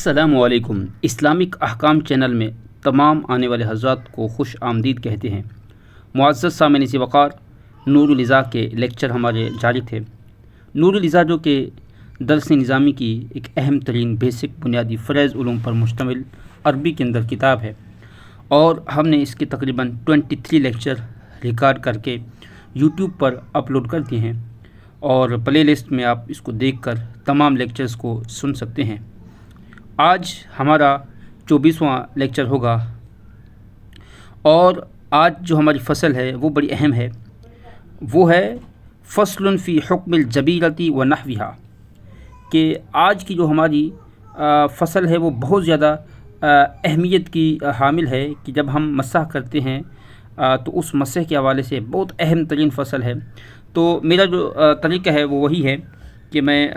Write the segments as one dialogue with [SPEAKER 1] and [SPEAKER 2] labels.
[SPEAKER 1] السلام علیکم۔ اسلامک احکام چینل میں تمام آنے والے حضرات کو خوش آمدید کہتے ہیں۔ معزز سامعین وقار، نور الازا کے لیکچر ہمارے جاری تھے۔ نور الازا جو کہ درس نظامی کی ایک اہم ترین بیسک بنیادی فرائض علوم پر مشتمل عربی کے اندر کتاب ہے، اور ہم نے اس کے تقریباً 23 لیکچر ریکارڈ کر کے یوٹیوب پر اپلوڈ کر دیے ہیں، اور پلے لسٹ میں آپ اس کو دیکھ کر تمام لیکچرز کو سن سکتے ہیں۔ آج ہمارا 24واں لیکچر ہوگا، اور آج جو ہماری فصل ہے وہ بڑی اہم ہے، وہ ہے فصل فی حکم الجبیرۃ و نحوہا، کہ آج کی جو ہماری فصل ہے وہ بہت زیادہ اہمیت کی حامل ہے، کہ جب ہم مسح کرتے ہیں تو اس مسح کے حوالے سے بہت اہم ترین فصل ہے۔ تو میرا جو طریقہ ہے وہ وہی ہے کہ میں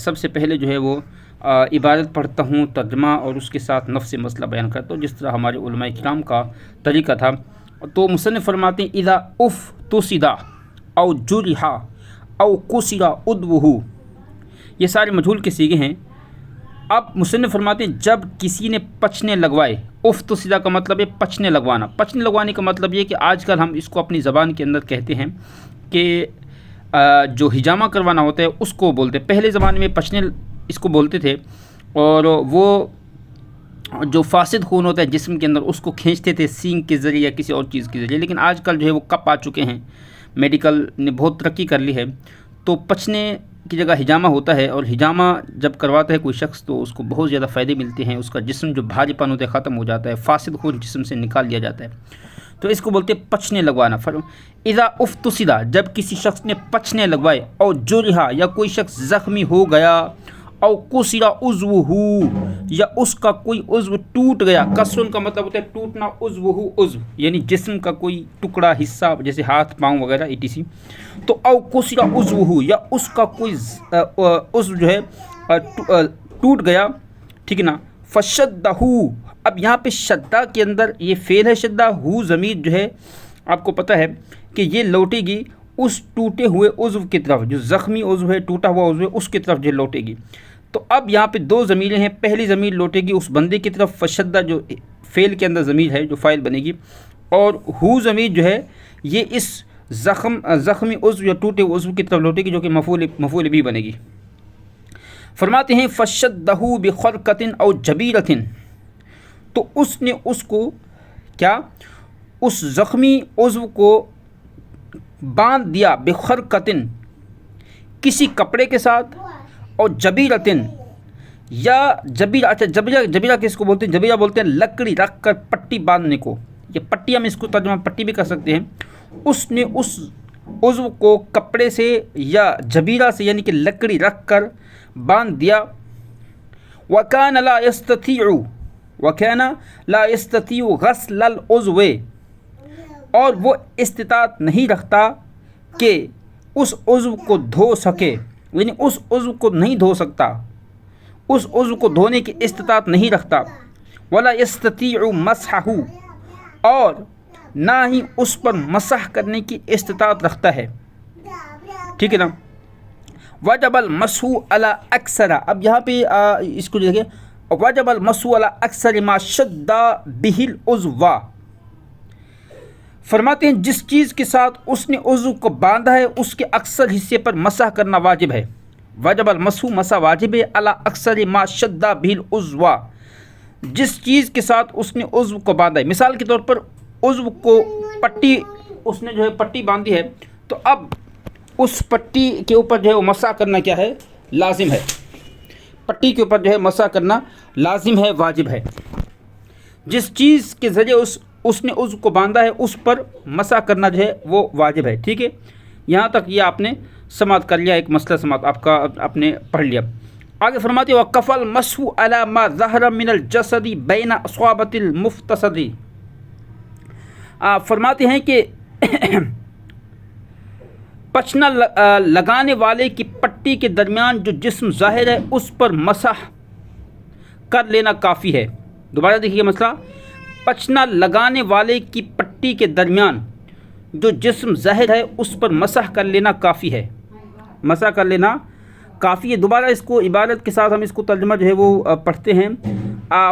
[SPEAKER 1] سب سے پہلے جو ہے وہ عبارت پڑھتا ہوں، ترجمہ، اور اس کے ساتھ نفس مسئلہ بیان کرتا ہوں، جس طرح ہمارے علماء کرام کا طریقہ تھا۔ تو مصنف فرماتے ہیں اذا افتسد او جرح او کسر عضوہ، یہ سارے مجہول کے صیغے ہیں۔ اب مصنف فرماتے ہیں جب کسی نے پچنے لگوائے، افتسد کا مطلب ہے پچنے لگوانا۔ پچنے لگوانے کا مطلب یہ کہ آج کل ہم اس کو اپنی زبان کے اندر کہتے ہیں کہ جو ہجامہ کروانا ہوتا ہے اس کو بولتے ہیں۔ پہلے زمانے میں پچنے اس کو بولتے تھے، اور وہ جو فاسد خون ہوتا ہے جسم کے اندر اس کو کھینچتے تھے سینگ کے ذریعے یا کسی اور چیز کے ذریعے، لیکن آج کل جو ہے وہ کپ آ چکے ہیں، میڈیکل نے بہت ترقی کر لی ہے، تو پچنے کی جگہ ہجامہ ہوتا ہے، اور ہجامہ جب کرواتا ہے کوئی شخص تو اس کو بہت زیادہ فائدے ملتے ہیں، اس کا جسم جو بھاری پن ہوتا ہے ختم ہو جاتا ہے، فاسد خون جسم سے نکال دیا جاتا ہے، تو اس کو بولتے ہیں پچنے لگوانا۔ اذا افتسد، جب کسی شخص نے پچنے لگوائے، اور جرح، یا کوئی شخص زخمی ہو گیا، او کسر عضوہ، یا اس کا کوئی عضو ٹوٹ گیا۔ کسر کا مطلب ہوتا ہے ٹوٹنا، عضوہ عضو یعنی جسم کا کوئی ٹکڑا حصہ، جیسے ہاتھ پاؤں وغیرہ etc۔ تو او کسر عضوہ، یا اس کا کوئی عضو جو ہے ٹوٹ گیا، ٹھیک ہے نا۔ فشدہ، اب یہاں پہ شدہ کے اندر یہ فعل ہے، شدہ ہو ضمیر جو ہے آپ کو پتہ ہے کہ یہ لوٹے گی اس ٹوٹے ہوئے عضو کی طرف، جو زخمی عضو ہے، ٹوٹا ہوا عضو ہے، اس کی طرف جو لوٹے گی۔ تو اب یہاں پہ دو ضمیریں ہیں، پہلی ضمیر لوٹے گی اس بندے کی طرف، فشدہ جو فعل کے اندر ضمیر ہے جو فاعل بنے گی، اور ہو ضمیر جو ہے یہ اس زخمی عضو یا ٹوٹے عضو کی طرف لوٹے گی، جو کہ مفعول بھی بنے گی۔ فرماتے ہیں فشدہ بخرقۃ او جبیرۃ، تو اس نے اس کو کیا، اس زخمی عضو کو باندھ دیا، بخرقۃ کسی کپڑے کے ساتھ، اور جبیرۃ یا جبیرہ، اچھا جبیرہ کس کو بولتے ہیں؟ جبیرہ بولتے ہیں لکڑی رکھ کر پٹی باندھنے کو، یا پٹی ہم اس کو ترجمہ پٹی بھی کر سکتے ہیں۔ اس نے اس عضو کو کپڑے سے یا جبیرہ سے یعنی کہ لکڑی رکھ کر باندھ دیا۔ وَكَانَ لَا يَسْتَطِيعُ غَسْلَ الْعُضْوِ، اور وہ استطاعت نہیں رکھتا کہ اس عضو کو دھو سکے، یعنی اس عضو کو نہیں دھو سکتا، اس عضو کو دھونے کی استطاعت نہیں رکھتا۔ وَلَا يَسْتَطِيعُ مَسْحَهُ، اور نہ ہی اس پر مسح کرنے کی استطاعت رکھتا ہے، ٹھیک ہے نا۔ وَجَبَ الْمَسْحُ عَلَى أَكْثَرَ، اب یہاں پہ اس کو دیکھیں، وَجَبَ الْمَسْحُ عَلَى أَكْثَرِ مَا شَدَّ بِهِ الْعُضْوَ، فرماتے ہیں جس چیز کے ساتھ اس نے عضو کو باندھا ہے اس کے اکثر حصے پر مسح کرنا واجب ہے۔ وجب المسح، مسح واجب ہے، علی اکثر ما شد بہ العضو، جس چیز کے ساتھ اس نے عضو کو باندھا ہے۔ مثال کے طور پر عضو کو پٹی، اس نے جو ہے پٹی باندھی ہے، تو اب اس پٹی کے اوپر جو ہے وہ مسح کرنا کیا ہے، لازم ہے۔ پٹی کے اوپر جو ہے مسح کرنا لازم ہے، واجب ہے۔ جس چیز کے ذریعے اس نے عضو کو باندھا ہے اس پر مسح کرنا جو ہے وہ واجب ہے، ٹھیک ہے۔ یہاں تک یہ آپ نے سماعت کر لیا، ایک مسئلہ سماعت آپ نے پڑھ لیا۔ آگے فرماتے ہیں وَقَفَ الْمَسْحُ عَلَى مَا ظَهَرَ مِنَ الْجَسَدِ بَيْنَ أَصْوَابَةِ الْمُفْتَسَدِ، فرماتے ہیں کہ پچنا لگانے والے کی پٹی کے درمیان جو جسم ظاہر ہے اس پر مسح کر لینا کافی ہے۔ دوبارہ دیکھیے مسئلہ، پچنا لگانے والے کی پٹی کے درمیان جو جسم ظاہر ہے اس پر مسح کر لینا کافی ہے، مسح کر لینا کافی ہے۔ دوبارہ اس کو عبارت کے ساتھ ہم اس کو ترجمہ جو ہے وہ پڑھتے ہیں۔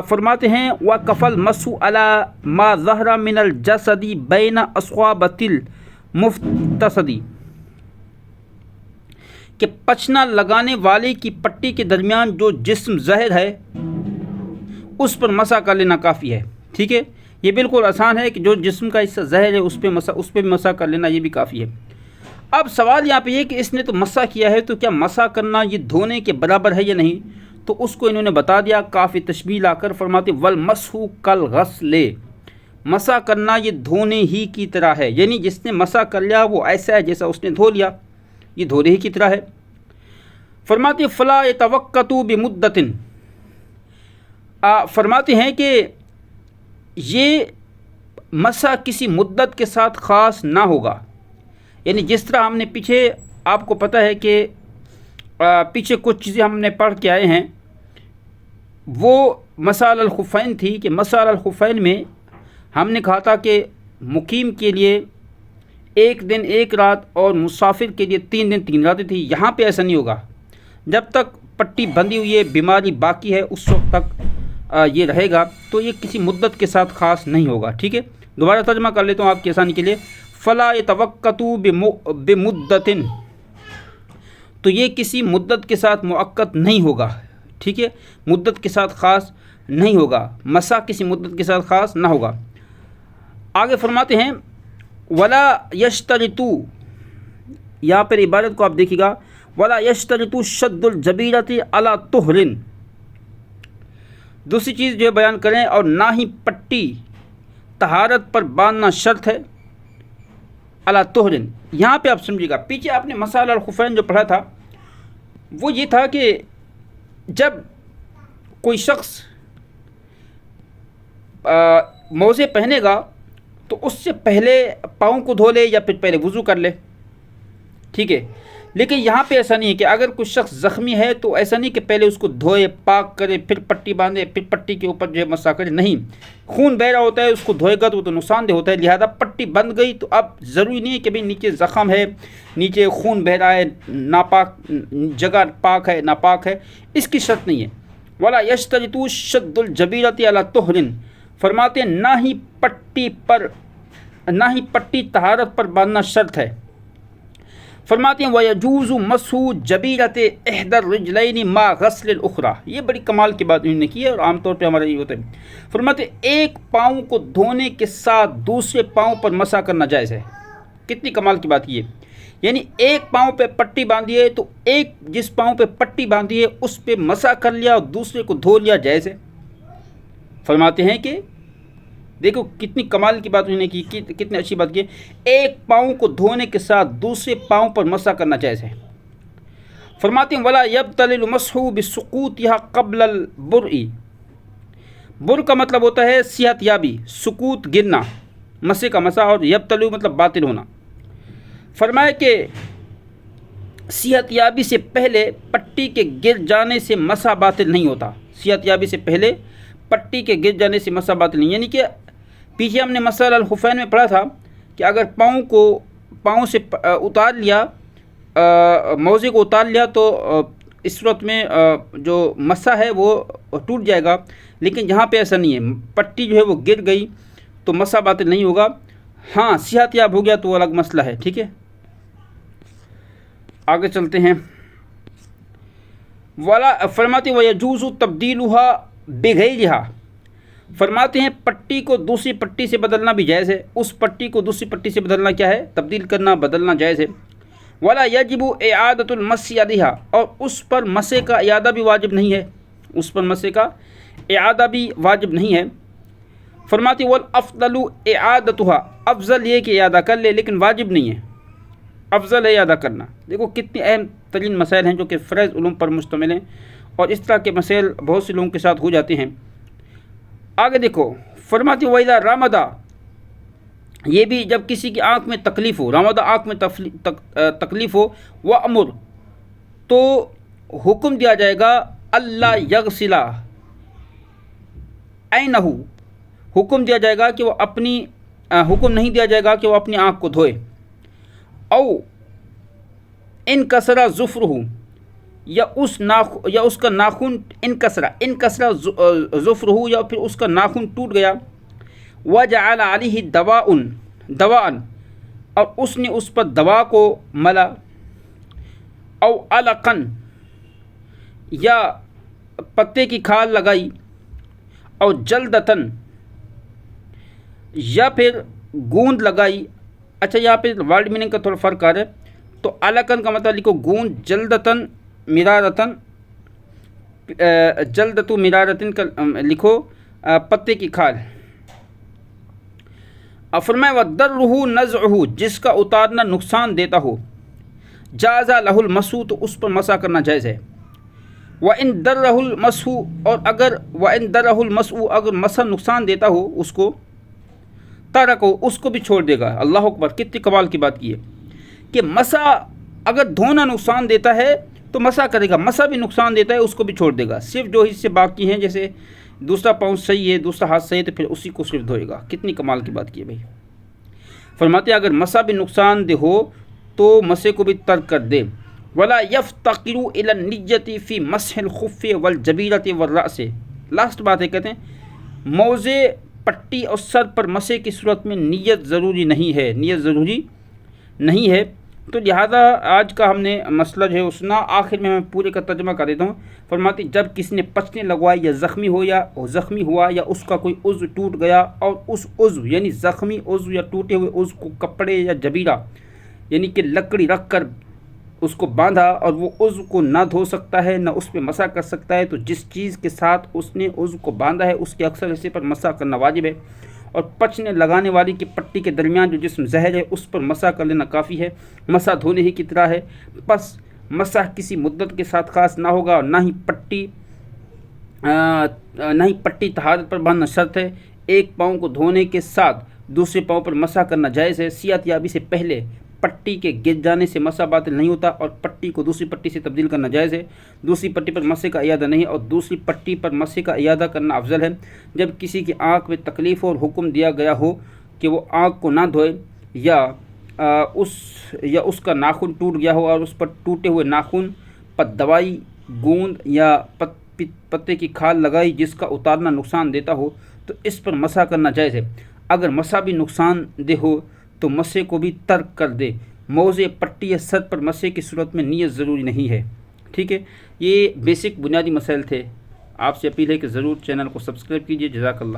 [SPEAKER 1] فرماتے ہیں وَقَفَ الْمَسْحُ عَلَى مَا ظَهَرَ مِنَ الْجَسَدِ بَيْنَ أَصْوَابَتِ الْمُفْتَسَدِ، کہ پچنا لگانے والے کی پٹی کے درمیان جو جسم ظاہر ہے اس پر مسح کر لینا کافی ہے۔ ٹھیک ہے، یہ بالکل آسان ہے کہ جو جسم کا حصہ ظاہر ہے اس پہ بھی مسح کر لینا، یہ بھی کافی ہے۔ اب سوال یہاں پہ یہ کہ اس نے تو مسح کیا ہے، تو کیا مسح کرنا یہ دھونے کے برابر ہے یا نہیں؟ تو اس کو انہوں نے بتا دیا کافی تشبیہ لا کر، فرماتے وَالْمَسْحُ كَالْغَسْلِ، مسح کرنا یہ دھونے ہی کی طرح ہے، یعنی جس نے مسح کر لیا وہ ایسا ہے جیسا اس نے دھو لیا، یہ دھونے ہی کی طرح ہے۔ فرماتے فَلَا يَتَوَقَّتُ بِمُدَّةٍ، فرماتے ہیں کہ یہ مسح کسی مدت کے ساتھ خاص نہ ہوگا، یعنی جس طرح ہم نے پیچھے آپ کو پتہ ہے کہ پیچھے کچھ چیزیں ہم نے پڑھ کے آئے ہیں، وہ مسح علی الخفین تھی کہ مسح علی الخفین میں ہم نے کہا تھا کہ مقیم کے لیے 1 دن 1 رات اور مسافر کے لیے 3 دن 3 راتیں تھی۔ یہاں پہ ایسا نہیں ہوگا، جب تک پٹی بندھی ہوئی ہے، بیماری باقی ہے، اس وقت تک یہ رہے گا، تو یہ کسی مدت کے ساتھ خاص نہیں ہوگا۔ ٹھیک ہے، دوبارہ ترجمہ کر لیتا ہوں آپ کی آسانی کے لیے۔ فَلَا يَتَوَقَّتُ بِمُدَّةٍ، تو یہ کسی مدت کے ساتھ مؤقت نہیں ہوگا۔ ٹھیک ہے، مدت کے ساتھ خاص نہیں ہوگا، مسح کسی مدت کے ساتھ خاص نہ ہوگا۔ آگے فرماتے ہیں وَلَا يَشْتَرِطُ، یہاں پر عبارت کو آپ دیکھیے گا، وَلَا يَشْتَرِطُ شَدُّ الْجَبِيرَةِ عَلَى طُهْرٍ، دوسری چیز جو بیان کریں، اور نہ ہی پٹی طہارت پر باندھنا شرط ہے، علی طہر، یہاں پہ آپ سمجھیے گا، پیچھے آپ نے مسح علی الخفین جو پڑھا تھا وہ یہ تھا کہ جب کوئی شخص موزے پہنے گا تو اس سے پہلے پاؤں کو دھو لے یا پھر پہلے وضو کر لے۔ ٹھیک ہے، لیکن یہاں پہ ایسا نہیں ہے کہ اگر کوئی شخص زخمی ہے تو ایسا نہیں کہ پہلے اس کو دھوئے، پاک کرے، پھر پٹی باندھے، پھر پٹی کے اوپر جو ہے مسح کرے، نہیں، خون بہ رہا ہوتا ہے، اس کو دھوئے گا تو وہ تو نقصان دہ ہوتا ہے، لہذا پٹی بند گئی تو اب ضروری نہیں ہے کہ بھئی نیچے زخم ہے، نیچے خون بہ رہا ہے، ناپاک جگہ پاک ہے ناپاک ہے، اس کی شرط نہیں ہے۔ وَلَا يَشْتَرِطُ شَدُّ الْجَبِيرَةِ عَلَى طُهْرٍ، فرماتے ہیں نہ ہی پٹی طہارت پر باندھنا شرط ہے۔ فرماتے ہیں وَيَجُوزُ مَسْحُ جَبِيرَةِ إِحْدَى الرِّجْلَيْنِ مَعَ غَسْلِ الْأُخْرَى، یہ بڑی کمال کی بات انہوں نے کی ہے اور عام طور پہ ہمارا یہ ہوتا ہے۔ فرماتے ہیں ایک پاؤں کو دھونے کے ساتھ دوسرے پاؤں پر مسح کرنا جائز ہے۔ کتنی کمال کی بات یہ، یعنی ایک پاؤں پہ پٹی باندھی ہے تو ایک جس پاؤں پہ پٹی باندھی ہے اس پہ مسح کر لیا اور دوسرے کو دھو لیا، جائز ہے۔ فرماتے ہیں کہ دیکھو کتنی کمال کی بات انہوں نے کی، کتنی اچھی بات کی، ایک پاؤں کو دھونے کے ساتھ دوسرے پاؤں پر مسح کرنا جائز ہے۔ فرماتے ہیں وَلَا يَبْطَلُ الْمَسْحُ بِسُقُوطِهَا قَبْلَ الْبُرْءِ، بر کا مطلب ہوتا ہے صحت یابی، سقوط گرنا، مسح کا مسح، اور یبتلو مطلب باطل ہونا۔ فرمایا کہ صحت یابی سے پہلے پٹی کے گر جانے سے مسح باطل نہیں ہوتا، صحت یابی سے پہلے پٹی کے گر جانے سے مسح باطل نہیں، یعنی کہ پیچھے ہم نے مسح علی الخفین میں پڑھا تھا کہ اگر پاؤں سے اتار لیا، موزے کو اتار لیا تو اس صورت میں جو مسح ہے وہ ٹوٹ جائے گا، لیکن یہاں پہ ایسا نہیں ہے، پٹی جو ہے وہ گر گئی تو مسح باطل نہیں ہوگا، ہاں صحت یاب ہو گیا تو الگ مسئلہ ہے۔ ٹھیک ہے، آگے چلتے ہیں۔ فرماتے وَيَجُوزُ تَبْدِيلُهَا بِغَيْرِهَا، فرماتے ہیں پٹی کو دوسری پٹی سے بدلنا بھی جائز ہے، اس پٹی کو دوسری پٹی سے بدلنا کیا ہے، تبدیل کرنا، بدلنا جائز ہے۔ وَلَا يَجِبُ إِعَادَةُ الْمَسْحِ عَلَيْهَا، اور اس پر مسح کا اعادہ بھی واجب نہیں ہے، اس پر مسح کا اعادہ بھی واجب نہیں ہے۔ فرماتے وَالْأَفْضَلُ إِعَادَتُهَا، افضل یہ کہ اعادہ کر لے، لیکن واجب نہیں ہے، افضل ہے اعادہ کرنا۔ دیکھو کتنے اہم ترین مسائل ہیں جو کہ فرض علوم پر مشتمل ہیں، اور اس طرح کے مسائل بہت سے لوگوں کے ساتھ ہو جاتے ہیں۔ آگے دیکھو، فرماتے وَإِذَا رَمَدَ، یہ بھی جب کسی کی آنکھ میں تکلیف ہو، رمض آنکھ میں تکلیف ہو، وَأَمُرْ، تو حکم دیا جائے گا اللہ یغسل عینہ، حکم دیا جائے گا کہ وہ حکم نہیں دیا جائے گا کہ وہ اپنی آنکھ کو دھوئے، او انکسر ظفرہ، یا اس کا ناخن انکسرا ظفرہ، یا پھر اس کا ناخن ٹوٹ گیا، وجعل علیہ دواء، اور اس نے اس پر دوا کو ملا، او علقن، یا پتے کی کھال لگائی، او جلدتن، یا پھر گوند لگائی۔ اچھا یہاں پہ ورڈ میننگ کا تھوڑا فرق آ رہا ہے، تو علقن کا مطلب لکھو گوند، جلدتن مرارتن، جلدتو مرارتن کا لکھو پتے کی کھال۔ فرمائے وَدَرُّهُ نَزْعُهُ، جس کا اتارنا نقصان دیتا ہو، جَازَ لَهُ الْمَسْحُ، تو اس پر مسح کرنا جائز ہے۔ وَإِن دَرَّهُ الْمَسْحُ، اور اگر وَإِن دَرَّهُ الْمَسْحُ، اگر مسح نقصان دیتا ہو اس کو، تَرَكَهُ، اس کو بھی چھوڑ دے گا۔ اللہ اکبر، کتنی کمال کی بات کی ہے کہ مسح اگر دھونا نقصان دیتا ہے تو مسح کرے گا، مسح بھی نقصان دیتا ہے اس کو بھی چھوڑ دے گا، صرف جو حصے باقی ہیں، جیسے دوسرا پاؤں صحیح ہے، دوسرا ہاتھ صحیح ہے، تو پھر اسی کو صرف دھوئے گا۔ کتنی کمال کی بات کی ہے بھائی۔ فرماتے ہیں اگر مسح بھی نقصان دہ ہو تو مسح کو بھی ترک کر دے۔ ولا یفتقر الی النیۃ فی مسح الخف والجبیرۃ والراس، لاسٹ بات ہے، کہتے ہیں موزے، پٹی اور سر پر مسح کی صورت میں نیت ضروری نہیں ہے، نیت ضروری نہیں ہے۔ تو لہذا آج کا ہم نے مسئلہ جو ہے وہ سنا، آخر میں پورے کا ترجمہ کر دیتا ہوں۔ فرماتی جب کسی نے پچنے لگوائی یا زخمی ہوا یا اس کا کوئی عضو ٹوٹ گیا، اور اس عضو یعنی زخمی عضو یا ٹوٹے ہوئے عضو کو کپڑے یا جبیرہ یعنی کہ لکڑی رکھ کر اس کو باندھا، اور وہ عضو کو نہ دھو سکتا ہے نہ اس پہ مسح کر سکتا ہے، تو جس چیز کے ساتھ اس نے عضو کو باندھا ہے اس کے اکثر حصے پر مسح کرنا واجب ہے، اور پچنے لگانے والی کی پٹی کے درمیان جو جسم زہر ہے اس پر مسح کر لینا کافی ہے، مسح دھونے ہی کی طرح ہے۔ پس مسح کسی مدت کے ساتھ خاص نہ ہوگا، اور نہ ہی پٹی طہارت پر باندھنا شرط ہے۔ ایک پاؤں کو دھونے کے ساتھ دوسرے پاؤں پر مسح کرنا جائز ہے۔ صحت یابی سے پہلے پٹی کے گر جانے سے مسح باطل نہیں ہوتا، اور پٹی کو دوسری پٹی سے تبدیل کرنا جائز ہے۔ دوسری پٹی پر مسح کا اعادہ نہیں، اور دوسری پٹی پر مسح کا اعادہ کرنا افضل ہے۔ جب کسی کی آنکھ میں تکلیف اور حکم دیا گیا ہو کہ وہ آنکھ کو نہ دھوئے، یا اس کا ناخن ٹوٹ گیا ہو اور اس پر ٹوٹے ہوئے ناخن پر دوائی، گوند یا پتے کی کھال لگائی جس کا اتارنا نقصان دیتا ہو، تو اس پر مسح کرنا جائز ہے۔ اگر مسح بھی نقصان دہ ہو تو مسح کو بھی ترک کر دے۔ موزے، پٹی یا سر پر مسح کی صورت میں نیت ضروری نہیں ہے۔ ٹھیک ہے، یہ بیسک بنیادی مسائل تھے۔ آپ سے اپیل ہے کہ ضرور چینل کو سبسکرائب کیجیے۔ جزاک اللہ۔